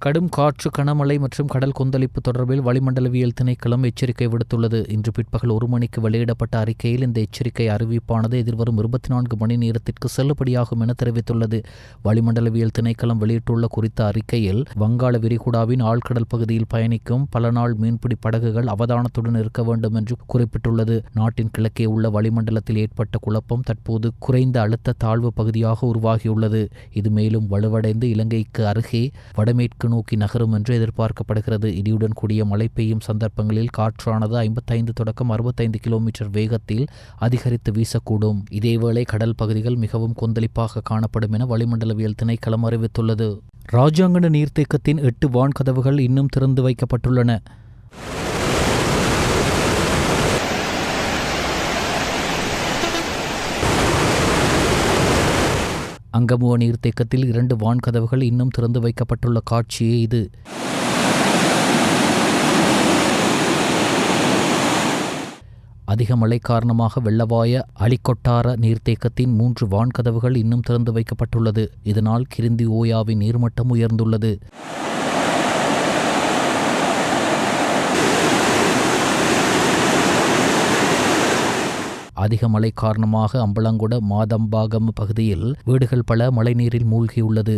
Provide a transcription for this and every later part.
கடும் காற்று, கனமழை மற்றும் கடல் கொந்தளிப்பு தொடர்பில் வளிமண்டலவியல் திணைக்களம் எச்சரிக்கை விடுத்துள்ளது. இன்று பிற்பகல் 1 மணிக்கு வெளியிடப்பட்ட அறிக்கையில் இந்த எச்சரிக்கை அறிவிப்பானது எதிர்வரும் 24 மணி நேரத்திற்கு செல்லுபடியாகும் என தெரிவித்துள்ளது. வளிமண்டலவியல் திணைக்களம் வெளியிட்டுள்ள குறித்த அறிக்கையில் வங்காள விரிகுடாவின் ஆழ்கடல் பகுதியில் பயணிக்கும் பல நாள் மீன்பிடி படகுகள் அவதானத்துடன் இருக்க வேண்டும் என்று குறிப்பிட்டுள்ளது. நாட்டின் கிழக்கே உள்ள வளிமண்டலத்தில் ஏற்பட்ட குழப்பம் தற்போது குறைந்த அழுத்த தாழ்வு பகுதியாக உருவாகியுள்ளது. இது மேலும் வலுவடைந்து இலங்கைக்கு அருகே வடமேற்கு நோக்கி நகரும் என்று எதிர்பார்க்கப்படுகிறது. இடியுடன் கூடிய மழை பெய்யும் சந்தர்ப்பங்களில் காற்றானது 55 தொடக்கம் 65 கிலோமீட்டர் வேகத்தில் அதிகரித்து வீசக்கூடும். இதேவேளை கடல் பகுதிகள் மிகவும் கொந்தளிப்பாக காணப்படும் என வளிமண்டலவியல் திணைக்களம் அறிவித்துள்ளது. ராஜாங்கன நீர்த்தேக்கத்தின் 8 வான்கதவுகள் இன்னும் திறந்து வைக்கப்பட்டுள்ளன. அங்கமுவ நீர்த்தேக்கத்தில் 2 வான்கதவுகள் இன்னும் திறந்து வைக்கப்பட்டுள்ள காட்சியே இது. அதிக மழை காரணமாக வெள்ளவாய அலிக்கொட்டார நீர்த்தேக்கத்தின் 3 வான்கதவுகள் இன்னும் திறந்து வைக்கப்பட்டுள்ளது. இதனால் கிரிந்தி ஓயாவின் நீர்மட்டம் உயர்ந்துள்ளது. அதிக மழை காரணமாக அம்பலங்குட மாதம்பாகம் பகுதியில் வீடுகள் பல மழைநீரில் மூழ்கியுள்ளது.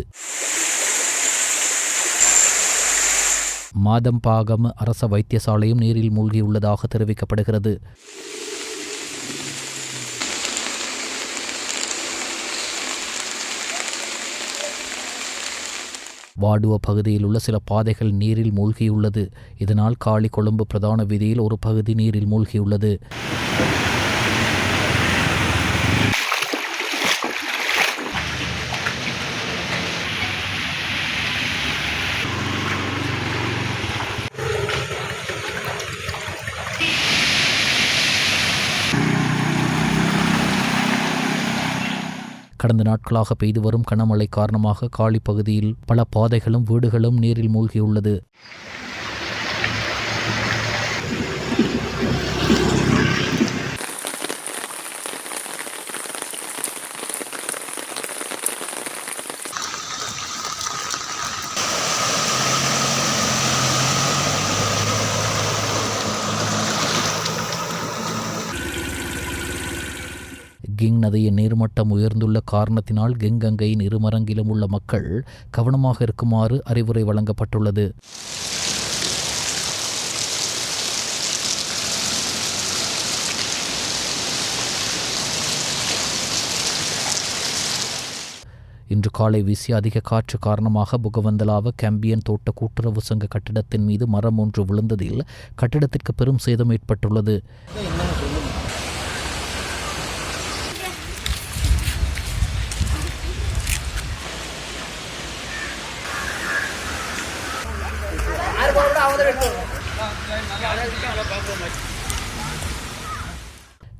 மாதம்பாகம் அரச வைத்தியசாலையும் நீரில் மூழ்கியுள்ளதாக தெரிவிக்கப்படுகிறது. வாடுவ பகுதியில் உள்ள சில பாதைகள் நீரில் மூழ்கியுள்ளது. இதனால் காலி கொழும்பு பிரதான வீதியில் ஒரு பகுதி நீரில் மூழ்கியுள்ளது. கடந்த நாட்களாக பெய்து வரும் கனமழை காரணமாக காலி பகுதியில் பல பாதைகளும் வீடுகளும் நீரில் மூழ்கியுள்ளது. கிங் நதியின் நீர்மட்டம் உயர்ந்துள்ள காரணத்தினால் கெங்கங்கையின் இருமரங்கிலும் உள்ள மக்கள் கவனமாக இருக்குமாறு அறிவுரை வழங்கப்பட்டுள்ளது. இன்று காலை வீசிய அதிக காற்று காரணமாக புகவந்தலாவ கேம்பியன் தோட்ட கூட்டுறவு சங்க கட்டிடத்தின் மீது மரம் ஒன்று விழுந்ததில் கட்டிடத்திற்கு பெரும் சேதம் ஏற்பட்டுள்ளது.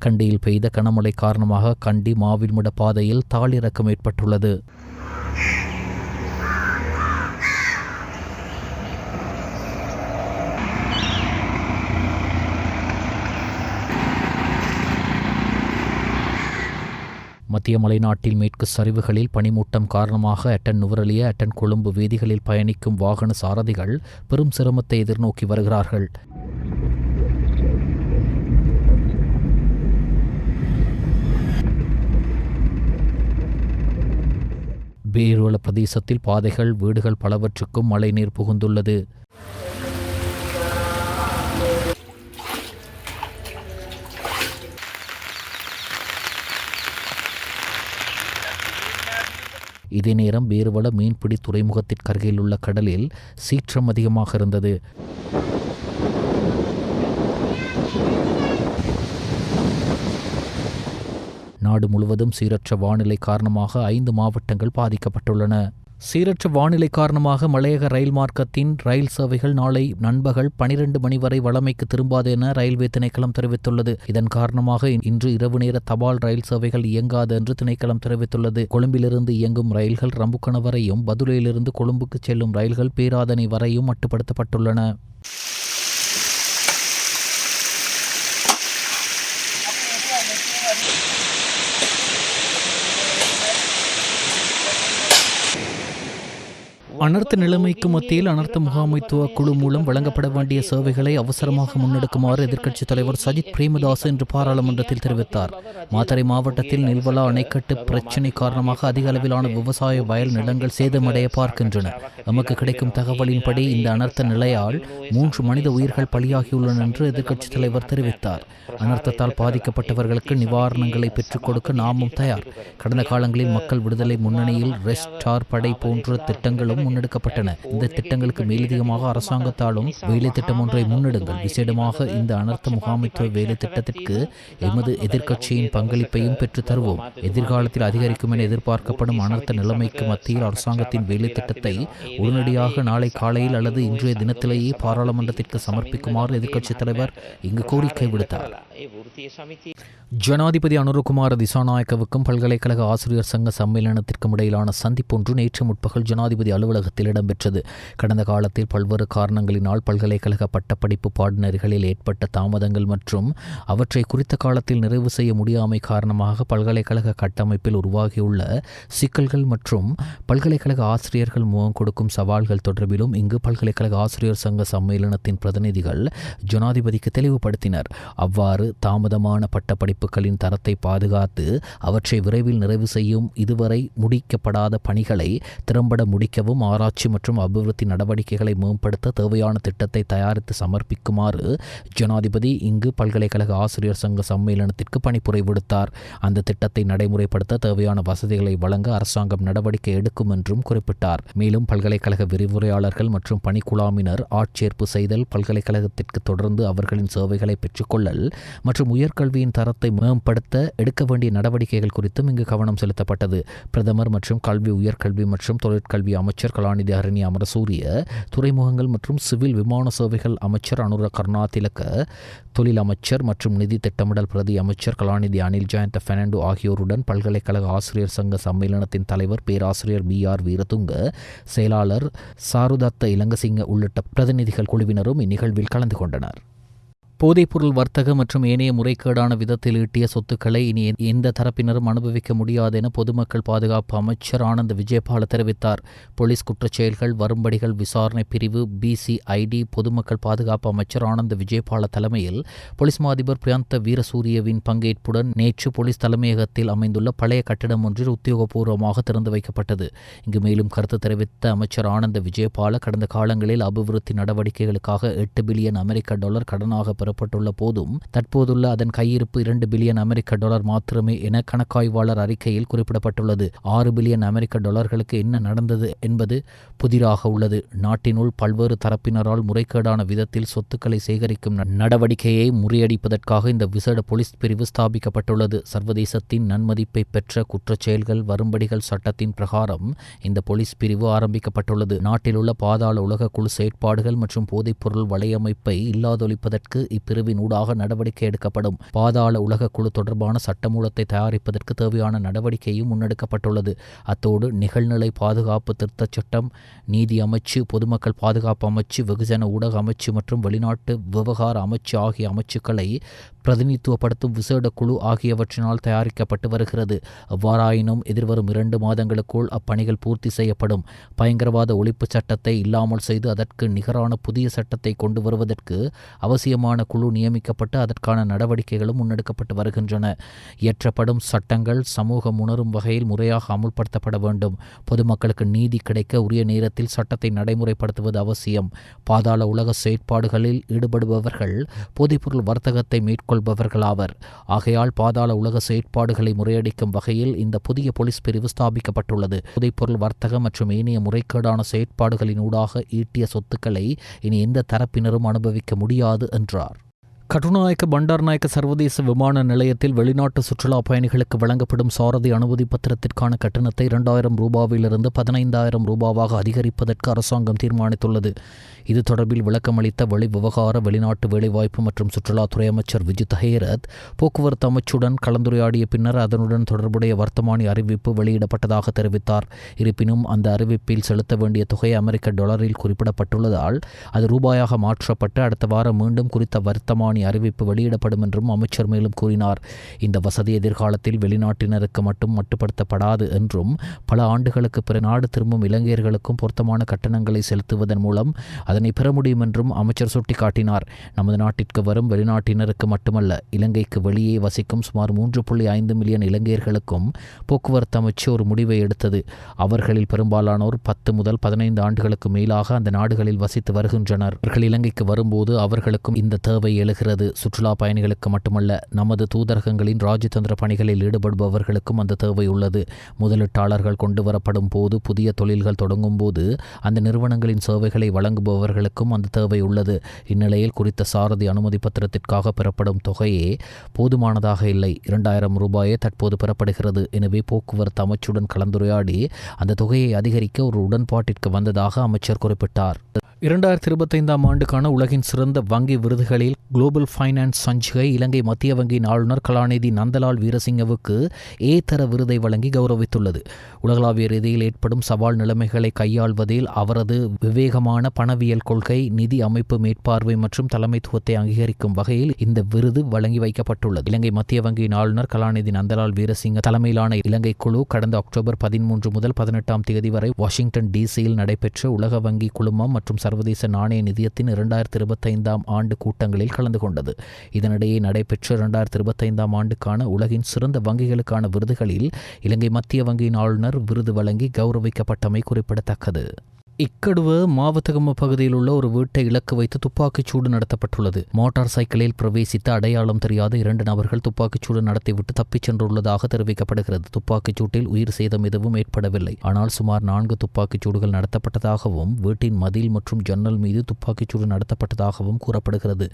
கண்டியில் பெய்த கனமழை காரணமாக கண்டி மாவில்முட பாதையில் தாளிறக்கம் ஏற்பட்டுள்ளது. மத்திய மலைநாட்டில் மேற்கு சரிவுகளில் பனிமூட்டம் காரணமாக அட்டன் நுவரெலிய, அட்டன் கொழும்பு வீதிகளில் பயணிக்கும் வாகன சாரதிகள் பெரும் சிரமத்தை எதிர்நோக்கி வருகிறார்கள். பேருவள பிரதேசத்தில் பாதைகள், வீடுகள் பலவற்றுக்கும் மழைநீர் புகுந்துள்ளது. இதே நேரம் பேருவள மீன்பிடி துறைமுகத்திற்கருகில் உள்ள கடலில் சீற்றம் அதிகமாக இருந்தது. நாடு முழுவதும் சீரற்ற வானிலை காரணமாக 5 மாவட்டங்கள் பாதிக்கப்பட்டுள்ளன. சீரற்ற வானிலை காரணமாக மலையக ரயில் மார்க்கத்தின் ரயில் சேவைகள் நாளை நண்பகல் 12 மணி வரை வழமைக்கு திரும்பாது என ரயில்வே திணைக்களம் தெரிவித்துள்ளது. இதன் காரணமாக இன்று இரவு நேர தபால் ரயில் சேவைகள் இயங்காது என்று திணைக்களம் தெரிவித்துள்ளது. கொழும்பிலிருந்து இயங்கும் ரயில்கள் ரம்புக்கண வரையும், பதுளையிலிருந்து கொழும்புக்கு செல்லும் ரயில்கள் பேராதனை வரையும் மட்டுப்படுத்தப்பட்டுள்ளன. அனர்த்த நிலைமைக்கு மத்தியில் அனர்த்த முகாமைத்துவ குழு மூலம் வழங்கப்பட வேண்டிய சேவைகளை அவசரமாக முன்னெடுக்குமாறு எதிர்க்கட்சித் தலைவர் சஜித் பிரேமதாஸ் இன்று பாராளுமன்றத்தில் தெரிவித்தார். மாத்தறை மாவட்டத்தில் நில்வலா அணைக்கட்டு பிரச்சினை காரணமாக அதிக அளவிலான விவசாய வயல் நிலங்கள் சேதமடைய பார்க்கின்றன. நமக்கு கிடைக்கும் தகவலின்படி இந்த அனர்த்த நிலையால் 3 மனித உயிர்கள் பலியாகியுள்ளன என்று எதிர்க்கட்சித் தலைவர் தெரிவித்தார். அனர்த்தத்தால் பாதிக்கப்பட்டவர்களுக்கு நிவாரணங்களை பெற்றுக் கொடுக்க நாமும் தயார். கடந்த காலங்களில் மக்கள் விடுதலை முன்னணியில் ரெஸ்டார் படை போன்ற திட்டங்களும் முன்னெடுக்கப்பட்டன. இந்த திட்டங்களுக்கு மேலதிகமாக அரசாங்கத்தாலும் வேலை திட்டம் ஒன்றை முன்னெடுங்கள். விசேடமாக இந்த அனர்த்த முகாமைத்துவ வேலை திட்டத்திற்கு எமது எதிர்க்கட்சியின் பங்களிப்பையும் பெற்றுத் தருவோம். எதிர்காலத்தில் அதிகரிக்கும் என எதிர்பார்க்கப்படும் அனர்த்த நிலைமைக்கு மத்தியில் அரசாங்கத்தின் வேலை திட்டத்தை உடனடியாக நாளை காலையில் அல்லது இன்றைய தினத்திலேயே பாராளுமன்றத்திற்கு சமர்ப்பிக்குமாறு எதிர்க்கட்சித் தலைவர் இங்கு கோரிக்கை விடுத்தார். ஜனாதிபதி அனுரகுமார திசாநாயக்கவுக்கும் பல்கலைக்கழக ஆசிரியர் சங்க சம்மேளனத்திற்கும் இடையிலான சந்திப்பொன்று நேற்று முற்பகல் ஜனாதிபதி அலுவலகத்தில் இடம்பெற்றது. கடந்த காலத்தில் பல்வேறு காரணங்களினால் பல்கலைக்கழக பட்டப்படிப்பு பாடநெறிகளில் ஏற்பட்ட தாமதங்கள் மற்றும் அவற்றை குறித்த காலத்தில் நிறைவு செய்ய முடியாமை காரணமாக பல்கலைக்கழக கட்டமைப்பில் உருவாகியுள்ள சிக்கல்கள் மற்றும் பல்கலைக்கழக ஆசிரியர்கள் முகம் கொடுக்கும் சவால்கள் தொடர்பிலும் இங்கு பல்கலைக்கழக ஆசிரியர் சங்க சம்மேளனத்தின் பிரதிநிதிகள் ஜனாதிபதிக்கு தெளிவுபடுத்தினர். அவ்வாறு தாமதமான பட்டப்படிப்புகளின் தரத்தை பாதுகாத்து அவற்றை விரைவில் நிறைவு செய்யும் இதுவரை முடிக்கப்படாத பணிகளை திறம்பட முடிக்கவும் ஆராய்ச்சி மற்றும் அபிவிருத்தி நடவடிக்கைகளை மேம்படுத்த தேவையான திட்டத்தை தயாரித்து சமர்ப்பிக்குமாறு ஜனாதிபதி இங்கு பல்கலைக்கழக ஆசிரியர் சங்க சம்மேளனத்திற்கு பணிப்புரை விடுத்தார். அந்த திட்டத்தை நடைமுறைப்படுத்த தேவையான வசதிகளை வழங்க அரசாங்கம் நடவடிக்கை எடுக்கும் என்றும் குறிப்பிட்டார். மேலும் பல்கலைக்கழக விரிவுரையாளர்கள் மற்றும் பணிக்குழாமினர் ஆட்சேர்ப்பு செய்தல், பல்கலைக்கழகத்திற்கு தொடர்ந்து அவர்களின் சேவைகளை பெற்றுக்கொள்ளல் மற்றும் உயர்கல்வியின் தரத்தை மேம்படுத்த எடுக்க வேண்டிய நடவடிக்கைகள் குறித்தும் இங்கு கவனம் செலுத்தப்பட்டது. பிரதமர் மற்றும் கல்வி, உயர்கல்வி மற்றும் தொழிற்கல்வி அமைச்சர் கலாநிதி ஹரணி அமரசூரிய, துறைமுகங்கள் மற்றும் சிவில் விமான சேவைகள் அமைச்சர் அனுர கருணாதிலக்க, தொழில் அமைச்சர் மற்றும் நிதி திட்டமிடல் பிரதி அமைச்சர் கலாநிதி அனில் ஜயந்த பெர்னாண்டோ ஆகியோருடன் பல்கலைக்கழக ஆசிரியர் சங்க சம்மேளனத்தின் தலைவர் பேராசிரியர் BR வீரதுங்க, செயலாளர் சாருதத்த இலங்கசிங்க உள்ளிட்ட பிரதிநிதிகள் குழுவினரும் இந்நிகழ்வில் கலந்து கொண்டனர். போதைப்பொருள் வர்த்தக மற்றும் ஏனைய முறைகேடான விதத்தில் ஈட்டிய சொத்துக்களை இனி எந்த தரப்பினரும் அனுபவிக்க முடியாது என பொதுமக்கள் பாதுகாப்பு அமைச்சர் ஆனந்த விஜயபால தெரிவித்தார். போலீஸ் குற்றச்செயல்கள் வரும்படிகள் விசாரணை பிரிவு BCID பொதுமக்கள் பாதுகாப்பு அமைச்சர் ஆனந்த விஜயபால தலைமையில் போலீஸ் மா அதிபர் பிரியந்த வீரசூரியவின் பங்கேற்புடன் நேற்று போலீஸ் தலைமையகத்தில் அமைந்துள்ள பழைய கட்டிடம் ஒன்றில் உத்தியோகபூர்வமாக திறந்து வைக்கப்பட்டது. இங்கு மேலும் கருத்து தெரிவித்த அமைச்சர் ஆனந்த விஜயபால, கடந்த காலங்களில் அபிவிருத்தி நடவடிக்கைகளுக்காக $8 பில்லியன் கடனாக பெறப்பட்டுள்ள போதும் தற்போதுள்ள அதன் கையிருப்பு $2 பில்லியன் மாத்திரமே என கணக்காய்வாளர் அறிக்கையில் குறிப்பிடப்பட்டுள்ளது. $6 பில்லியன் என்ன நடந்தது என்பது புதிராக உள்ளது. நாட்டினுள் பல்வேறு தரப்பினரால் முறைகேடான விதத்தில் சொத்துக்களை சேகரிக்கும் நடவடிக்கையை முறியடிப்பதற்காக இந்த விசேட போலீஸ் பிரிவு ஸ்தாபிக்கப்பட்டுள்ளது. சர்வதேசத்தின் நன்மதிப்பை பெற்ற குற்றச்செயல்கள் வரும்படிகள் சட்டத்தின் பிரகாரம் இந்த போலீஸ் பிரிவு ஆரம்பிக்கப்பட்டுள்ளது. நாட்டில் உள்ள பாதாள உலக குழு செயற்பாடுகள் மற்றும் போதைப்பொருள் வலையமைப்பை இல்லாதொழிப்பதற்கு இப்பிரிவின் ஊடாக நடவடிக்கை எடுக்கப்படும். பாதாள உலக குழு தொடர்பான சட்டமூலத்தை தயாரிப்பதற்கு தேவையான நடவடிக்கையும் முன்னெடுக்கப்பட்டுள்ளது. அத்தோடு நிகழ்நிலை பாதுகாப்பு திருத்தச் சட்டம், நீதி அமைச்சு, பொதுமக்கள் பாதுகாப்பு அமைச்சு, வெகுஜன ஊடக அமைச்சு மற்றும் வெளிநாட்டு விவகார அமைச்சு ஆகிய அமைச்சுக்களை பிரதிநிதித்துவப்படுத்தும் விசேட குழு ஆகியவற்றினால் தயாரிக்கப்பட்டு வருகிறது. எவ்வாறாயினும் எதிர்வரும் 2 மாதங்களுக்குள் அப்பணிகள் பூர்த்தி செய்யப்படும். பயங்கரவாத ஒழிப்பு சட்டத்தை இல்லாமல் செய்து அதற்கு நிகரான புதிய சட்டத்தை கொண்டு வருவதற்கு அவசியமான குழு நியமிக்கப்பட்டு அதற்கான நடவடிக்கைகளும் முன்னெடுக்கப்பட்டு வருகின்றன. இயற்றப்படும் சட்டங்கள் சமூகம் உணரும் வகையில் முறையாக அமுல்படுத்தப்பட வேண்டும். பொதுமக்களுக்கு நீதி கிடைக்க உரிய நேரத்தில் சட்டத்தை நடைமுறைப்படுத்துவது அவசியம். பாதாள உலக செயற்பாடுகளில் ஈடுபடுபவர்கள் போதைப்பொருள் வர்த்தகத்தை மேற்கொள்பவர்களாவர். ஆகையால் பாதாள உலக செயற்பாடுகளை முறையடிக்கும் வகையில் இந்த புதிய போலீஸ் பிரிவு ஸ்தாபிக்கப்பட்டுள்ளது. போதைப்பொருள் வர்த்தகம் மற்றும் ஏனைய முறைகேடான செயற்பாடுகளின் ஊடாக ஈட்டிய சொத்துக்களை இனி எந்த தரப்பினரும் அனுபவிக்க முடியாது என்றார். கட்டுநாயக்க பண்டார்நாயக்க சர்வதேச விமான நிலையத்தில் வெளிநாட்டு சுற்றுலா பயணிகளுக்கு வழங்கப்படும் சாரதி அனுமதி பத்திரத்திற்கான கட்டணத்தை $2,000 $15,000 அதிகரிப்பதற்கு அரசாங்கம் தீர்மானித்துள்ளது. இது தொடர்பில் விளக்கமளித்த வெளிவிவகார, வெளிநாட்டு வேலைவாய்ப்பு மற்றும் சுற்றுலாத்துறை அமைச்சர் விஜித் ஹேரத் போக்குவரத்து அமைச்சுடன் கலந்துரையாடிய பின்னர் அதனுடன் தொடர்புடைய வர்த்தமானி அறிவிப்பு வெளியிடப்பட்டதாக தெரிவித்தார். இருப்பினும் அந்த அறிவிப்பில் செலுத்த வேண்டிய தொகை $1 குறிப்பிடப்பட்டுள்ளதால் அது ரூபாயாக மாற்றப்பட்டு அடுத்த வாரம் மீண்டும் குறித்த வர்த்தமானி வர்த்தமானி அறிவிப்பு வெளியிடப்படும் என்றும் அமைச்சர் மேலும் கூறினார். இந்த வசதி எதிர்காலத்தில் வெளிநாட்டினருக்கு மட்டும் மட்டுப்படுத்தப்படாது என்றும் பல ஆண்டுகளுக்கு பிற நாடு திரும்பும் இலங்கையர்களுக்கும் பொருத்தமான கட்டணங்களை செலுத்துவதன் மூலம் அதனை பெற முடியும் என்றும் அமைச்சர் சுட்டிக்காட்டினார். நமது நாட்டிற்கு வரும் வெளிநாட்டினருக்கு மட்டுமல்ல, இலங்கைக்கு வெளியே வசிக்கும் சுமார் 3.5 மில்லியன் இலங்கையர்களுக்கும் போக்குவரத்து அமைச்சு ஒரு முடிவை எடுத்தது. அவர்களில் பெரும்பாலானோர் 10 முதல் 15 ஆண்டுகளுக்கு மேலாக அந்த நாடுகளில் வசித்து வருகின்றனர். அவர்கள் இலங்கைக்கு வரும்போது அவர்களுக்கும் இந்த தேவை எழுகிறது. சுற்றுலா பயணிகளுக்கு மட்டுமல்ல, நமது தூதரகங்களின் ராஜதந்திர பணிகளில் ஈடுபடுபவர்களுக்கும் அந்த தேவை உள்ளது. முதலீட்டாளர்கள் கொண்டு வரப்படும் போது, புதிய தொழில்கள் தொடங்கும் போது அந்த நிறுவனங்களின் சேவைகளை வழங்குபவர்களுக்கும் அந்த தேவை உள்ளது. இந்நிலையில் குறித்த சாரதி அனுமதி பத்திரத்திற்காக பெறப்படும் தொகையே போதுமானதாக இல்லை. 2000 ரூபாயே தற்போது பெறப்படுகிறது. எனவே போக்குவரத்து அமைச்சுடன் கலந்துரையாடி அந்த தொகையை அதிகரிக்க ஒரு உடன்பாட்டிற்கு வந்ததாக அமைச்சர் குறிப்பிட்டார். 2025 ஆண்டுக்கான உலகின் சிறந்த வங்கி விருதுகளில் குளோபல் ஃபைனான்ஸ் சஞ்சிகை இலங்கை மத்திய வங்கியின் ஆளுநர் கலாநிதி நந்தலால் வீரசிங்கவுக்கு தர விருதை வழங்கி கௌரவித்துள்ளது. உலகளாவிய ரீதியில் ஏற்படும் சவால் நிலைமைகளை கையாள்வதில் அவரது விவேகமான பணவியல் கொள்கை, நிதி அமைப்பு மேற்பார்வை மற்றும் தலைமைத்துவத்தை அங்கீகரிக்கும் வகையில் இந்த விருது வழங்கி வைக்கப்பட்டுள்ளது. இலங்கை மத்திய வங்கியின் ஆளுநர் கலாநிதி நந்தலால் வீரசிங்க தலைமையிலான இலங்கை குழு கடந்த அக்டோபர் 13 முதல் 18 தேதி வரை வாஷிங்டன் டிசியில் நடைபெற்ற உலக வங்கி குழுமம் மற்றும் சர்வதேச நாணய நிதியத்தின் 2025 ஆண்டு கூட்டங்களில் கலந்து கொண்டது. இதனிடையே நடைபெற்ற 2025 ஆண்டுக்கான உலகின் சிறந்த வங்கிகளுக்கான விருதுகளில் இலங்கை மத்திய வங்கியின் ஆளுநர் விருது வழங்கி கௌரவிக்கப்பட்டமை குறிப்பிடத்தக்கது. இக்கடுவ மாவத்தகம பகுதியில் உள்ள ஒரு வீட்டை இலக்கு வைத்து துப்பாக்கிச்சூடு நடத்தப்பட்டுள்ளது. மோட்டார் சைக்கிளில் பிரவேசித்த அடையாளம் தெரியாத 2 நபர்கள் துப்பாக்கிச்சூடு நடத்திவிட்டு தப்பிச் சென்றுள்ளதாக தெரிவிக்கப்படுகிறது. துப்பாக்கிச்சூட்டில் உயிர் சேதம் எதுவும் ஏற்படவில்லை. ஆனால் சுமார் 4 துப்பாக்கிச்சூடுகள் நடத்தப்பட்டதாகவும் வீட்டின் மதில் மற்றும் ஜன்னல் மீது துப்பாக்கிச்சூடு நடத்தப்பட்டதாகவும் கூறப்படுகிறது.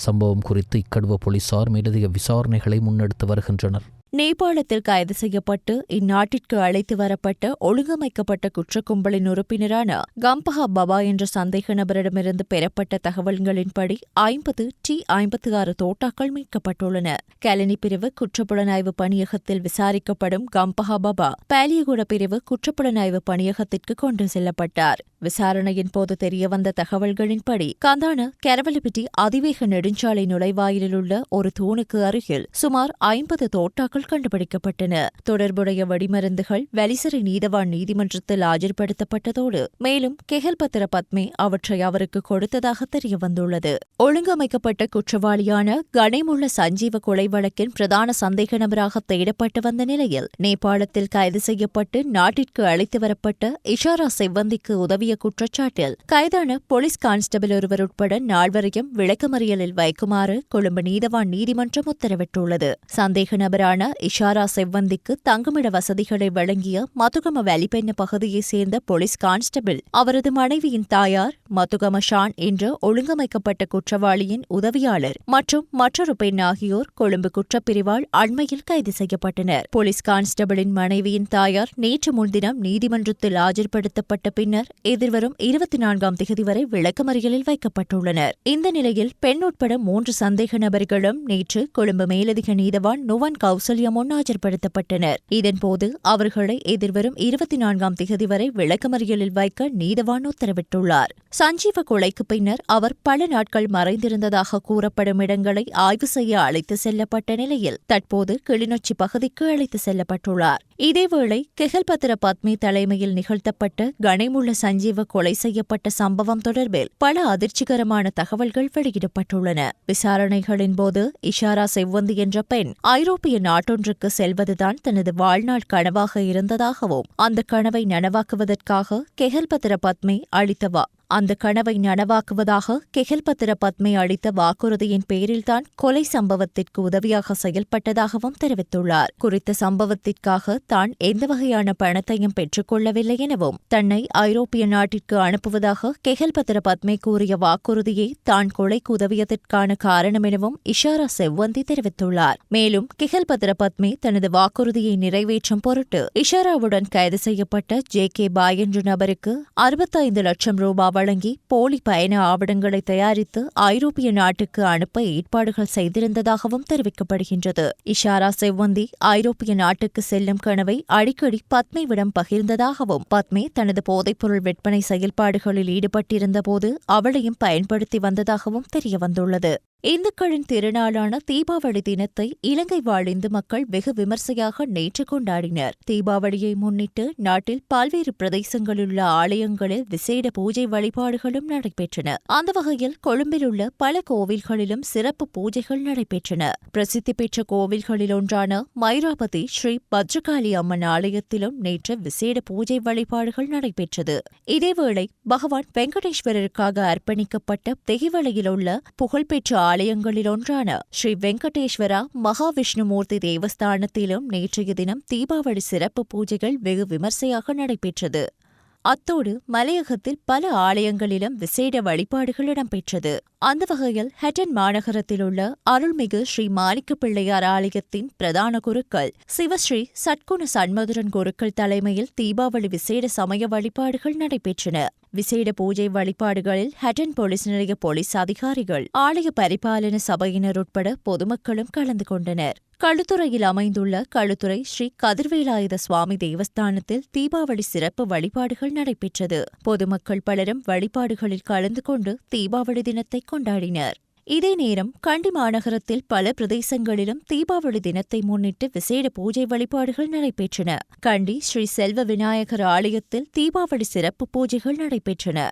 சம்பவம் குறித்து இக்கடுவ போலீசார் மேலதிக விசாரணைகளை முன்னெடுத்து வருகின்றனர். நேபாளத்தில் கைது செய்யப்பட்டு இந்நாட்டிற்கு அழைத்து வரப்பட்ட ஒழுங்கமைக்கப்பட்ட குற்ற கும்பலின் உறுப்பினரான கம்பஹா பபா என்ற சந்தேக நபரிடமிருந்து பெறப்பட்ட தகவல்களின்படி 50 T-56 தோட்டாக்கள் மீட்கப்பட்டுள்ளன. கலனி பிரிவு குற்றப்புலனாய்வு பணியகத்தில் விசாரிக்கப்படும் கம்பஹா பபா பாலியகுட பிரிவு குற்றப்புலனாய்வு பணியகத்திற்கு கொண்டு செல்லப்பட்டார். விசாரணையின் போது தெரியவந்த தகவல்களின்படி கந்தான கரவலப்பிட்டி அதிவேக நெடுஞ்சாலை நுழைவாயிலில் உள்ள ஒரு தூணுக்கு அருகில் சுமார் 50 தோட்டாக்கள் கண்டுபிடிக்கப்பட்டன. தொடர்புடைய வெடிமருந்துகள் வலிசரை நீதவான் நீதிமன்றத்தில் ஆஜர்படுத்தப்பட்டதோடு மேலும் கெஹல்பத்திர பத்மே அவற்றை அவருக்கு கொடுத்ததாக தெரியவந்துள்ளது. ஒழுங்கமைக்கப்பட்ட குற்றவாளியான கணேமுள்ள சஞ்சீவ கொலை வழக்கின் பிரதான சந்தேக நபராக தேடப்பட்டு வந்த நிலையில் நேபாளத்தில் கைது செய்யப்பட்டு நாட்டிற்கு அழைத்து வரப்பட்ட இஷாரா செவ்வந்திக்கு உதவிய குற்றச்சாட்டில் கைதான போலீஸ் கான்ஸ்டபிள் ஒருவர் உட்பட 4 விளக்கமறியலில் வைக்குமாறு கொழும்பு நீதவான் நீதிமன்றம் உத்தரவிட்டுள்ளது. சந்தேக நபரான இஷாரா செவ்வந்திக்கு தங்குமிட வசதிகளை வழங்கிய மதுகம வலிபெண்ண பகுதியைச் சேர்ந்த போலீஸ் கான்ஸ்டபிள், அவரது மனைவியின் தாயார் மதுகம ஷான் என்ற ஒழுங்கமைக்கப்பட்ட குற்றவாளியின் உதவியாளர் மற்றும் மற்றொரு பெண் ஆகியோர் கொழும்பு குற்றப்பிரிவால் அண்மையில் கைது செய்யப்பட்டனர். போலீஸ் கான்ஸ்டபிளின் மனைவியின் தாயார் நேற்று முன்தினம் நீதிமன்றத்தில் ஆஜர்படுத்தப்பட்ட பின்னர் எதிர்வரும் 24 தேதி வரை விளக்கமறியலில் வைக்கப்பட்டுள்ளனர். இந்த நிலையில் பெண் உட்பட 3 சந்தேக நபர்களும் நேற்று கொழும்பு மேலதிக நீதவான் நுவன் கௌசல்யா முன் ஆஜர்படுத்தப்பட்டனர். இதன்போது அவர்களை எதிர்வரும் 24 தேதி வரை விளக்கமறியலில் வைக்க நீதவான் உத்தரவிட்டுள்ளார். சஞ்சீவ கொலைக்கு பின்னர் அவர் பல நாட்கள் மறைந்திருந்ததாக கூறப்படும் இடங்களை ஆய்வு செய்ய அழைத்து செல்லப்பட்ட நிலையில் தற்போது கிளிநொச்சி பகுதிக்கு அழைத்து செல்லப்பட்டுள்ளார். இதேவேளை கெஹல்பத்திர பத்மே தலைமையில் நிகழ்த்தப்பட்ட கணேமுள்ள சஞ்சீவ கொலை செய்யப்பட்ட சம்பவம் தொடர்பில் பல அதிர்ச்சிகரமான தகவல்கள் வெளியிடப்பட்டுள்ளன. விசாரணைகளின் போது இஷாரா செவ்வந்தி என்ற பெண் ஐரோப்பிய நாட்டொன்றுக்கு செல்வதுதான் தனது வாழ்நாள் கனவாக இருந்ததாகவும் அந்த கனவை நனவாக்குவதற்காக கெஹல்பத்திர பத்மே அந்த கனவை நனவாக்குவதாக கெஹல்பத்திர பத்மே அளித்த வாக்குறுதியின் பேரில்தான் கொலை சம்பவத்திற்கு உதவியாக செயல்பட்டதாகவும் தெரிவித்துள்ளார். குறித்த சம்பவத்திற்காக தான் எந்த வகையான பணத்தையும் பெற்றுக்கொள்ளவில்லை எனவும் தன்னை ஐரோப்பிய நாட்டிற்கு அனுப்புவதாக கெஹல்பத்திர பத்மே கூறிய வாக்குறுதியே தான் கொலைக்கு உதவியதற்கான காரணம் எனவும் இஷாரா செவ்வந்தி தெரிவித்துள்ளார். மேலும் கெஹல்பத்திர பத்மே தனது வாக்குறுதியை நிறைவேற்றும் பொருட்டு இஷாராவுடன் கைது செய்யப்பட்ட JK பாய் என்ற நபருக்கு 65 லட்சம் ரூபாய் வழங்கி போலி பயண ஆவணங்களை தயாரித்து ஐரோப்பிய நாட்டுக்கு அனுப்ப ஏற்பாடுகள் செய்திருந்ததாகவும் தெரிவிக்கப்படுகின்றது. இஷாரா செவ்வந்தி ஐரோப்பிய நாட்டுக்கு செல்லும் கனவை அடிக்கடி பத்மேவிடம் பகிர்ந்ததாகவும் பத்மே தனது போதைப்பொருள் விற்பனை செயல்பாடுகளில் ஈடுபட்டிருந்தபோது அவளையும் பயன்படுத்தி வந்ததாகவும் தெரியவந்துள்ளது. இந்துக்களின் திருநாளான தீபாவளி தினத்தை இலங்கை வாழ் இந்து மக்கள் வெகு விமர்சையாக நேற்று கொண்டாடினர். தீபாவளியை முன்னிட்டு நாட்டில் பல்வேறு பிரதேசங்களிலுள்ள ஆலயங்களில் விசேட பூஜை வழிபாடுகளும் நடைபெற்றன. அந்த வகையில் கொழும்பில் உள்ள பல கோவில்களிலும் சிறப்பு பூஜைகள் நடைபெற்றன. பிரசித்தி பெற்ற கோவில்களில் ஒன்றான மைராபதி ஸ்ரீ பத்ரகாளி அம்மன் ஆலயத்திலும் நேற்று விசேட பூஜை வழிபாடுகள் நடைபெற்றது. இதேவேளை பகவான் வெங்கடேஸ்வரருக்காக அர்ப்பணிக்கப்பட்ட தெகிவளையில் உள்ள புகழ்பெற்ற ஆலயங்களில் ஒன்றான ஸ்ரீ வெங்கடேஸ்வரா மகாவிஷ்ணுமூர்த்தி தேவஸ்தானத்திலும் நேற்றைய தினம் தீபாவளி சிறப்பு பூஜைகள் வெகு விமர்சையாக நடைபெற்றது. அத்தோடு மலையகத்தில் பல ஆலயங்களிலும் விசேட வழிபாடுகள் இடம்பெற்றது. அந்த வகையில் ஹட்டன் மாநகரத்தில் உள்ள அருள்மிகு ஸ்ரீ மாணிக்க பிள்ளையார் ஆலயத்தின் பிரதான குருக்கள் சிவஸ்ரீ சட்குண சண்முகரன் குருக்கள் தலைமையில் தீபாவளி விசேட சமய வழிபாடுகள் நடைபெற்றன. விசேட பூஜை வழிபாடுகளில் ஹட்டன் போலீஸ் நிலைய போலீஸ் அதிகாரிகள், ஆலய பரிபாலன சபையினர் உட்பட பொதுமக்களும் கலந்து கொண்டனர். களுத்துறையில் அமைந்துள்ள களுத்துறை ஸ்ரீ கதிர்வேலாயுத சுவாமி தேவஸ்தானத்தில் தீபாவளி சிறப்பு வழிபாடுகள் நடைபெற்றது. பொதுமக்கள் பலரும் வழிபாடுகளில் கலந்து கொண்டு தீபாவளி தினத்தை கொண்டாடினர். இதே நேரம் கண்டி மாநகரத்தில் பல பிரதேசங்களிலும் தீபாவளி தினத்தை முன்னிட்டு விசேட பூஜை வழிபாடுகள் நடைபெற்றன. கண்டி ஸ்ரீ செல்வ விநாயகர் ஆலயத்தில் தீபாவளி சிறப்பு பூஜைகள் நடைபெற்றன.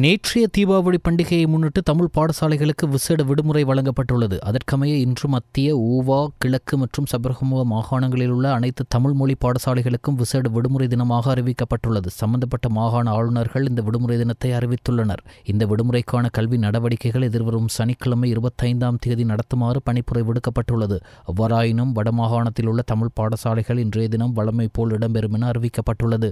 நேற்றைய தீபாவளி பண்டிகையை முன்னிட்டு தமிழ் பாடசாலைகளுக்கு விசேட விடுமுறை வழங்கப்பட்டுள்ளது. அதற்கமைய இன்று மத்திய, ஊவா, கிழக்கு மற்றும் சபரகமுக மாகாணங்களில் உள்ள அனைத்து தமிழ் மொழி பாடசாலைகளுக்கும் விசேட விடுமுறை தினமாக அறிவிக்கப்பட்டுள்ளது. சம்பந்தப்பட்ட மாகாண ஆளுநர்கள் இந்த விடுமுறை தினத்தை அறிவித்துள்ளனர். இந்த விடுமுறைக்கான கல்வி நடவடிக்கைகள் எதிர்வரும் சனிக்கிழமை 25ஆம் தேதி நடத்துமாறு பணிப்புரை விடுக்கப்பட்டுள்ளது. அவ்வாறாயினும் வடமாகாணத்தில் உள்ள தமிழ் பாடசாலைகள் இன்றைய தினம் வழமை போல் இடம்பெறும் என அறிவிக்கப்பட்டுள்ளது.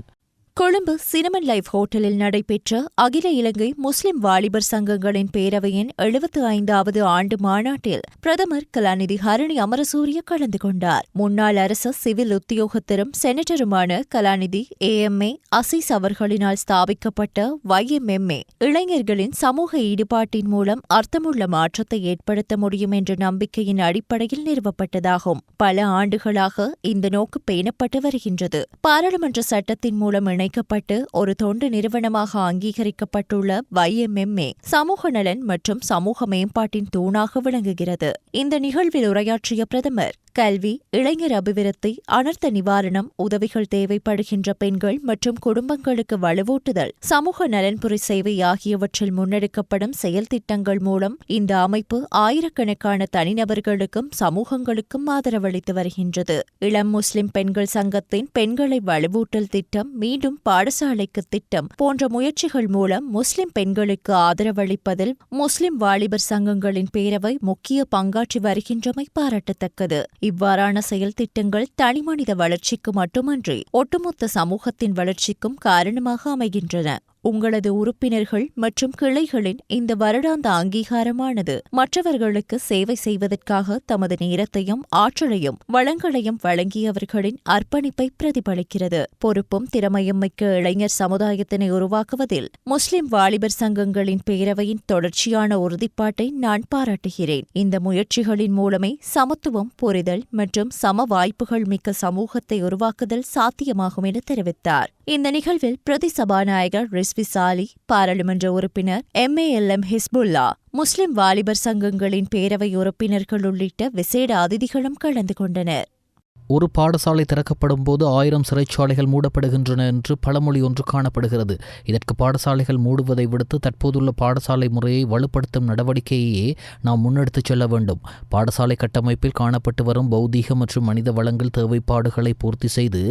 கொழும்பு சினமன் லைஃப் ஹோட்டலில் நடைபெற்ற அகில இலங்கை முஸ்லிம் வாலிபர் சங்கங்களின் பேரவையின் 75வது ஆண்டு மாநாட்டில் பிரதமர் கலாநிதி ஹரணி அமரசூரிய கலந்து கொண்டார். முன்னாள் அரசு சிவில் உத்தியோகத்தரும் செனட்டருமான கலாநிதி AMA அசீஸ் அவர்களினால் ஸ்தாபிக்கப்பட்ட YMMA இளைஞர்களின் சமூக ஈடுபாட்டின் மூலம் அர்த்தமுள்ள மாற்றத்தை ஏற்படுத்த முடியும் என்ற நம்பிக்கையின் அடிப்படையில் நிறுவப்பட்டதாகும். பல ஆண்டுகளாக இந்த நோக்கு பேணப்பட்டு வருகின்றது. பாராளுமன்ற சட்டத்தின் மூலம் இணைக்கப்பட்டு ஒரு தொண்டு நிறுவனமாக அங்கீகரிக்கப்பட்டுள்ள YMMA சமூக நலன் மற்றும் சமூக மேம்பாட்டின் தூணாக விளங்குகிறது. இந்த நிகழ்வில் உரையாற்றிய பிரதமர், கல்வி, இளைஞர் அபிவிருத்தி, அனர்த்த நிவாரணம், உதவிகள் தேவைப்படுகின்ற பெண்கள் மற்றும் குடும்பங்களுக்கு வலுவூட்டுதல், சமூக நலன்புரி சேவை ஆகியவற்றில் முன்னெடுக்கப்படும் செயல் திட்டங்கள் மூலம் இந்த அமைப்பு ஆயிரக்கணக்கான தனிநபர்களுக்கும் சமூகங்களுக்கும் ஆதரவளித்து வருகின்றது. இளம் முஸ்லிம் பெண்கள் சங்கத்தின் பெண்களை வலுவூட்டல் திட்டம், மீண்டும் பாடசாலைக்கு திட்டம் போன்ற முயற்சிகள் மூலம் முஸ்லிம் பெண்களுக்கு ஆதரவளிப்பதில் முஸ்லிம் வாலிபர் சங்கங்களின் பேரவை முக்கிய பங்காற்றி வருகின்றமை பாராட்டத்தக்கது. இவ்வாறான செயல் திட்டங்கள் தனிமனித வளர்ச்சிக்கு மட்டுமன்றி ஒட்டுமொத்த சமூகத்தின் வளர்ச்சிக்கும் காரணமாக அமைகின்றன. உங்களது உறுப்பினர்கள் மற்றும் கிளைகளின் இந்த வருடாந்த அங்கீகாரமானது மற்றவர்களுக்கு சேவை செய்வதற்காக தமது நேரத்தையும் ஆற்றலையும் வளங்களையும் வழங்கியவர்களின் அர்ப்பணிப்பை பிரதிபலிக்கிறது. பொறுப்பும் திறமையும் மிக்க இளைஞர் சமுதாயத்தினை உருவாக்குவதில் முஸ்லிம் வாலிபர் சங்கங்களின் பேரவையின் தொடர்ச்சியான உறுதிப்பாட்டை நான் பாராட்டுகிறேன். இந்த முயற்சிகளின் மூலமே சமத்துவம், புரிதல் மற்றும் சம வாய்ப்புகள் மிக்க சமூகத்தை உருவாக்குதல் சாத்தியமாகும் என தெரிவித்தார். இந்த நிகழ்வில் பிரதி சபாநாயகர் ரிஸ்விசாலி, பாராளுமன்ற உறுப்பினர் MALM ஹிஸ்புல்லா, முஸ்லிம் வாலிபர் சங்கங்களின் பேரவை உறுப்பினர்கள் உள்ளிட்ட விசேட அதிதிகளும் கலந்து கொண்டனர். ஒரு பாடசாலை திறக்கப்படும் போது 1000 சிறைச்சாலைகள் மூடப்படுகின்றன என்று பழமொழி ஒன்று காணப்படுகிறது. இதற்கு பாடசாலைகள் மூடுவதை விடுத்து தற்போதுள்ள பாடசாலை முறையை வலுப்படுத்தும் நடவடிக்கையே நாம் முன்னெடுத்துச் செல்ல வேண்டும். பாடசாலை கட்டமைப்பில் காணப்பட்டு வரும் பௌதீக மற்றும் மனித வளங்கள் தேவைப்பாடுகளை பூர்த்தி செய்து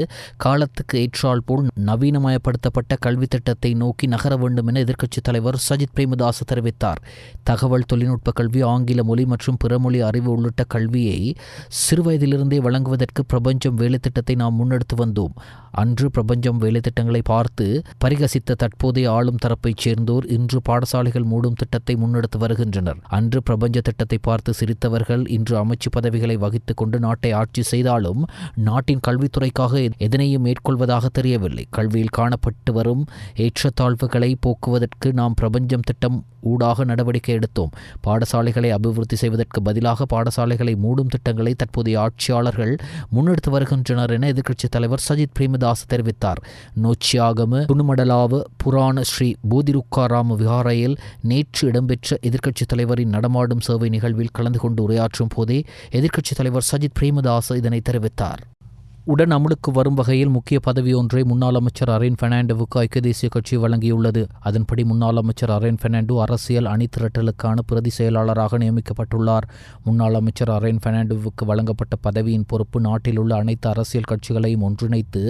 காலத்துக்கு ஏற்றால் போல் நவீனமயப்படுத்தப்பட்ட கல்வி திட்டத்தை நோக்கி நகர வேண்டும் என எதிர்க்கட்சித் தலைவர் சஜித் பிரேமதாச தெரிவித்தார். தகவல் தொழில்நுட்ப கல்வி, ஆங்கில மொழி மற்றும் பிறமொழி அறிவு உள்ளிட்ட கல்வியை சிறுவயதிலிருந்தே வழங்குவதற்கு பிரபஞ்சம் வேலை திட்டத்தை நாம் முன்னெடுத்து வந்தோம். அன்று பிரபஞ்சம் வேலை திட்டங்களை பார்த்து பரிகசித்த தற்போதைய ஆளும் தரப்பைச் சேர்ந்தோர் இன்று பாடசாலைகள் மூடும் திட்டத்தை முன்னெடுத்து வருகின்றனர். அன்று பிரபஞ்ச திட்டத்தை பார்த்து சிரித்தவர்கள் இன்று அமைச்சு பதவிகளை வகித்துக் கொண்டு நாட்டை ஆட்சி செய்தாலும் நாட்டின் கல்வித்துறைக்காக எதனையும் மேற்கொள்வதாக தெரியவில்லை. கல்வியில் காணப்பட்டு வரும் ஏற்றத்தாழ்வுகளை போக்குவதற்கு நாம் பிரபஞ்சம் திட்டம் ஊடாக நடவடிக்கை எடுத்தோம். பாடசாலைகளை அபிவிருத்தி செய்வதற்கு பதிலாக பாடசாலைகளை மூடும் திட்டங்களை தற்போதைய ஆட்சியாளர்கள் முன்னெடுத்து வருகின்றனர் என எதிர்க்கட்சித் தலைவர் சஜித் பிரேமதாச தெரிவித்தார். நோச்சியாகம துணுமடலாவ புராண ஸ்ரீ போதிருக்காராம விஹாரையில் நேற்று இடம்பெற்ற எதிர்க்கட்சித் தலைவரின் நடமாடும் சேவை நிகழ்வில் கலந்து கொண்டு உரையாற்றும் போதே எதிர்க்கட்சித் தலைவர் சஜித் பிரேமதாச இதனை தெரிவித்தார். உடன் அமலுக்கு வரும் வகையில் முக்கிய பதவி ஒன்றை முன்னாள் அமைச்சர் அரேன் பெர்னாண்டோவுக்கு ஐக்கிய தேசிய கட்சி வழங்கியுள்ளது. அதன்படி முன்னாள் அமைச்சர் அரேன் பெர்னாண்டோ அரசியல் அணிதிரட்டலுக்கான பிரதி செயலாளராக நியமிக்கப்பட்டுள்ளார். முன்னாள் அமைச்சர் அரேன் பெர்னாண்டோவுக்கு வழங்கப்பட்ட பதவியின் பொறுப்பு நாட்டில் உள்ள அனைத்து அரசியல் கட்சிகளையும் ஒன்றிணைத்து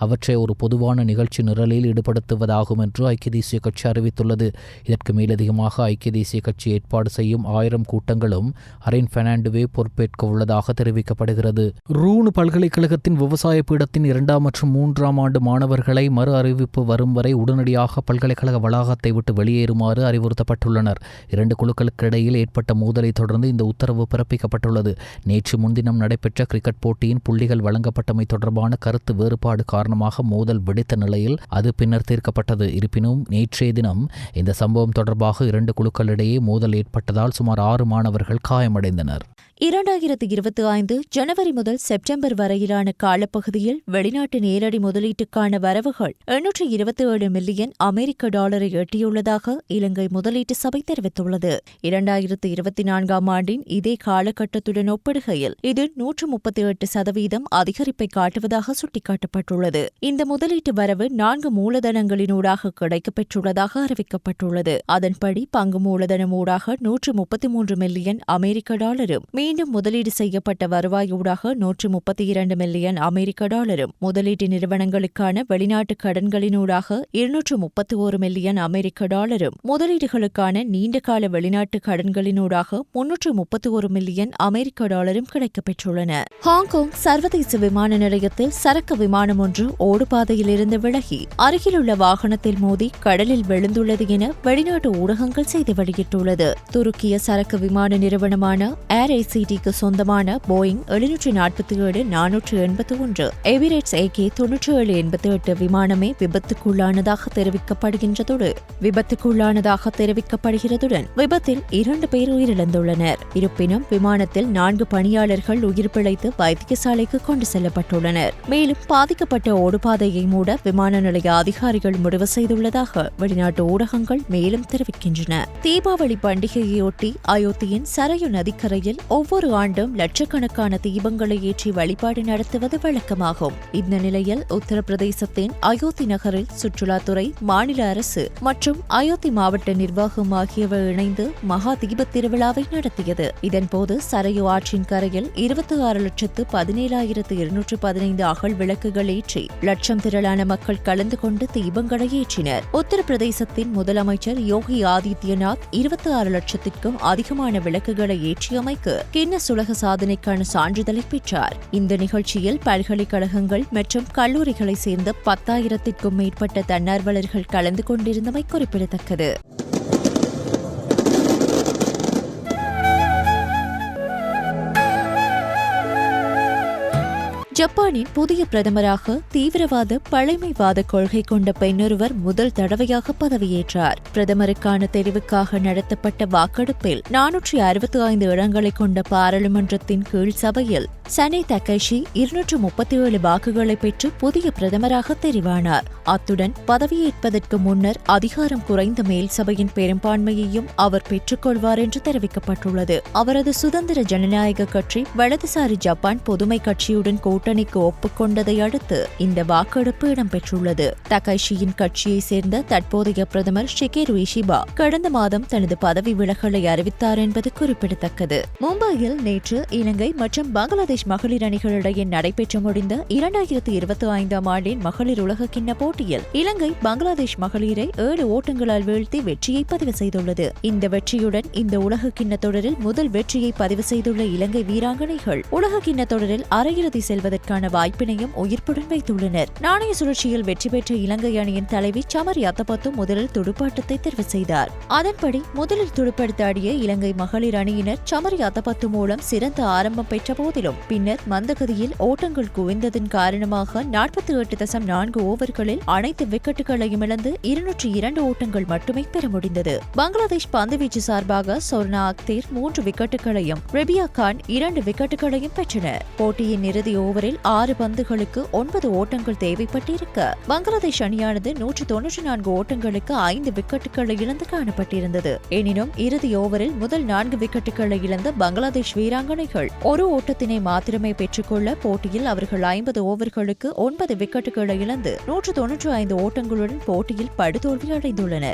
அவற்றை ஒரு பொதுவான நிகழ்ச்சி நிரலில் ஈடுபடுத்துவதாகும் என்று ஐக்கிய தேசிய கட்சி அறிவித்துள்ளது. இதற்கு மேலதிகமாக ஐக்கிய தேசிய கட்சி ஏற்பாடு செய்யும் 1000 கூட்டங்களும் அரேன் பெர்னாண்டோவே பொறுப்பேற்க உள்ளதாக தெரிவிக்கப்படுகிறது. ரூணு பல்கலைக்கழகத்தின் விவசாய பீடத்தின் 2ஆம் மற்றும் 3ஆம் ஆண்டு மாணவர்களை மறு அறிவிப்பு வரும் வரை உடனடியாக பல்கலைக்கழக வளாகத்தை விட்டு வெளியேறுமாறு அறிவுறுத்தப்பட்டுள்ளனர். 2 குழுக்களுக்கு இடையில் ஏற்பட்ட மோதலை தொடர்ந்து இந்த உத்தரவு பிறப்பிக்கப்பட்டுள்ளது. நேற்று முன்தினம் நடைபெற்ற கிரிக்கெட் போட்டியின் புள்ளிகள் வழங்கப்பட்டமை தொடர்பான கருத்து வேறுபாடு காரணமாக மோதல் வெடித்த நிலையில் அது பின்னர் தீர்க்கப்பட்டது. இருப்பினும் நேற்றைய தினம் இந்த சம்பவம் தொடர்பாக 2 குழுக்களிடையே மோதல் ஏற்பட்டதால் சுமார் 6 மாணவர்கள் காயமடைந்தனர். 2025 ஜனவரி முதல் செப்டம்பர் வரையிலான காலப்பகுதியில் வெளிநாட்டு நேரடி முதலீட்டுக்கான வரவுகள் 827 மில்லியன் அமெரிக்க டாலரை எட்டியுள்ளதாக இலங்கை முதலீட்டு சபை தெரிவித்துள்ளது. 2024ஆம் ஆண்டின் இதே காலகட்டத்துடன் ஒப்பிடுகையில் இது 138% அதிகரிப்பை காட்டுவதாக சுட்டிக்காட்டப்பட்டுள்ளது. இந்த முதலீட்டு வரவு 4 மூலதனங்களினூடாக கிடைக்கப்பெற்றுள்ளதாக அறிவிக்கப்பட்டுள்ளது. அதன்படி பங்கு மூலதனம் ஊடாக 133 மில்லியன் அமெரிக்க டாலரும் மீண்டும் முதலீடு செய்யப்பட்ட வருவாயூடாக 132 மில்லியன் அமெரிக்க டாலரும் முதலீட்டு நிறுவனங்களுக்கான வெளிநாட்டு கடன்களினூடாக 231 மில்லியன் அமெரிக்க டாலரும் முதலீடுகளுக்கான நீண்டகால வெளிநாட்டு கடன்களினூடாக 331 மில்லியன் அமெரிக்க டாலரும் கிடைக்கப்பெற்றுள்ளன. ஹாங்காங் சர்வதேச விமான நிலையத்தில் சரக்கு விமானம் ஒன்று ஓடுபாதையிலிருந்து விலகி அருகிலுள்ள வாகனத்தில் மோதி கடலில் விழுந்துள்ளது என வெளிநாட்டு ஊடகங்கள் செய்தி வெளியிட்டுள்ளது. துருக்கிய சரக்கு விமான நிறுவனமான ஏர் ஏசிடிக்கு சொந்தமான போயிங் 747-481 எமிரேட்ஸ் AK-9788 விமானமே விபத்துக்குள்ளானதாக தெரிவிக்கப்படுகிறதுடன் விபத்தில் 2 பேர் உயிரிழந்துள்ளனர். இருப்பினும் விமானத்தில் 4 பணியாளர்கள் உயிர் பிழைத்து வைத்தியசாலைக்கு கொண்டு செல்லப்பட்டுள்ளனர். மேலும் பாதிக்கப்பட்ட ஓடுபாதையை மூட விமான நிலைய அதிகாரிகள் முடிவு செய்துள்ளதாக வெளிநாட்டு ஊடகங்கள் மேலும் தெரிவிக்கின்றன. தீபாவளி பண்டிகையையொட்டி அயோத்தியின் சரையு நதிக்கரையில் ஒவ்வொரு ஆண்டும் லட்சக்கணக்கான தீபங்களை ஏற்றி வழிபாடு நடத்துவது வழக்கமாகும். இந்த நிலையில் உத்தரப்பிரதேசத்தின் அயோத்தி நகரில் சுற்றுலாத்துறை, மாநில அரசு மற்றும் அயோத்தி மாவட்ட நிர்வாகம் ஆகியவை இணைந்து மகா தீபத் திருவிழாவை நடத்தியது. இதன்போது சரையு ஆற்றின் கரையில் 26,17,215 அகல் விளக்குகள் ஏற்றி லட்சம் திரளான மக்கள் கலந்து கொண்டு தீபங்களை ஏற்றினர். உத்தரப்பிரதேசத்தின் முதலமைச்சர் யோகி ஆதித்யநாத் 26 லட்சத்திற்கும் அதிகமான விளக்குகளை ஏற்றியமைக்கு கின்னஸ் உலக சாதனைக்கான சான்றிதழை பெற்றார். இந்த நிகழ்ச்சியில் பல்கலைக்கழகங்கள் மற்றும் கல்லூரிகளைச் சேர்ந்த 10,000த்திற்கும் மேற்பட்ட தன்னார்வலர்கள் கலந்து கொண்டிருந்தமை குறிப்பிடத்தக்கது. ஜப்பானின் புதிய பிரதமராக தீவிரவாத பழமைவாத கொள்கை கொண்ட பெண்ணொருவர் முதல் தடவையாக பதவியேற்றார். பிரதமருக்கான தெரிவுக்காக நடத்தப்பட்ட வாக்கெடுப்பில் 465 இடங்களை கொண்ட பாராளுமன்றத்தின் கீழ் சபையில் சனே தக்கைஷி 237 வாக்குகளை பெற்று புதிய பிரதமராக தெரிவானார். அத்துடன் பதவியேற்பதற்கு முன்னர் அதிகாரம் குறைந்த மேல் சபையின் பெரும்பான்மையையும் அவர் பெற்றுக்கொள்வார் என்று தெரிவிக்கப்பட்டுள்ளது. அவரது சுதந்திர ஜனநாயக கட்சி வலதுசாரி ஜப்பான் பொதுமை கட்சியுடன் கூட்டணிக்கு ஒப்புக்கொண்டதை அடுத்து இந்த வாக்கெடுப்பு இடம்பெற்றுள்ளது. தக்கைஷியின் கட்சியை சேர்ந்த தற்போதைய பிரதமர் ஷிகேரு இஷிபா கடந்த மாதம் தனது பதவி விலகலை அறிவித்தார் என்பது குறிப்பிடத்தக்கது. மும்பையில் நேற்று இலங்கை மற்றும் பங்களாதேஷ் மகளிர் அணிகளிடையே நடைபெற்று முடிந்த 2025ஆம் ஆண்டின் மகளிர் உலகக்கிண்ண போட்டியில் இலங்கை பங்களாதேஷ் மகளிரை 7 ஓட்டங்களால் வீழ்த்தி வெற்றியை பதிவு செய்துள்ளது. இந்த வெற்றியுடன் இந்த உலகக்கிண்ண தொடரில் முதல் வெற்றியை பதிவு செய்துள்ள இலங்கை வீராங்கனைகள் உலகக்கிண்ண தொடரில் அரையிறுதி செல்வதற்கு வெல்வதற்கான வாய்ப்பினையும் உயிர்ப்புடன் வைத்துள்ளனர். நாணய சுழற்சியில் வெற்றி பெற்ற இலங்கை அணியின் தலைவி சமரி அத்தபத்து முதலில் துடுப்பாட்டத்தை தெரிவு செய்தார். அதன்படி முதலில் துடுப்படுத்தாடிய இலங்கை மகளிர் அணியினர் சமரி அத்தபத்து மூலம் சிறந்த ஆரம்பம் பெற்ற போதிலும் பின்னர் மந்தகதியில் ஓட்டங்கள் குவிந்ததன் காரணமாக 48.4 ஓவர்களில் அனைத்து விக்கெட்டுகளையும் இழந்து 202 ஓட்டங்கள் மட்டுமே பெற முடிந்தது. பங்களாதேஷ் பந்துவீச்சு சார்பாக சொர்ணா அக்தேர் 3 விக்கெட்டுகளையும் ரெபியா கான் 2 விக்கெட்டுகளையும் பெற்றனர். போட்டியின் இறுதி ஓவரில் 6 பந்துகளுக்கு 9 ஓட்டங்கள் தேவைப்பட்டிருக்க பங்களாதேஷ் அணியானது 194 ஓட்டங்களுக்கு 5 விக்கெட்டுகளை இழந்து காணப்பட்டிருந்தது. எனினும் இறுதி ஓவரில் முதல் 4 விக்கெட்டுகளை இழந்த பங்களாதேஷ் வீராங்கனைகள் ஒரு ஓட்டத்தினை மாத்திரமே பெற்றுக்கொள்ள போட்டியில் அவர்கள் 50 ஓவர்களுக்கு 9 விக்கெட்டுகளை இழந்து 195 ஓட்டங்களுடன் போட்டியில் படுதோல்வி அடைந்துள்ளனர்.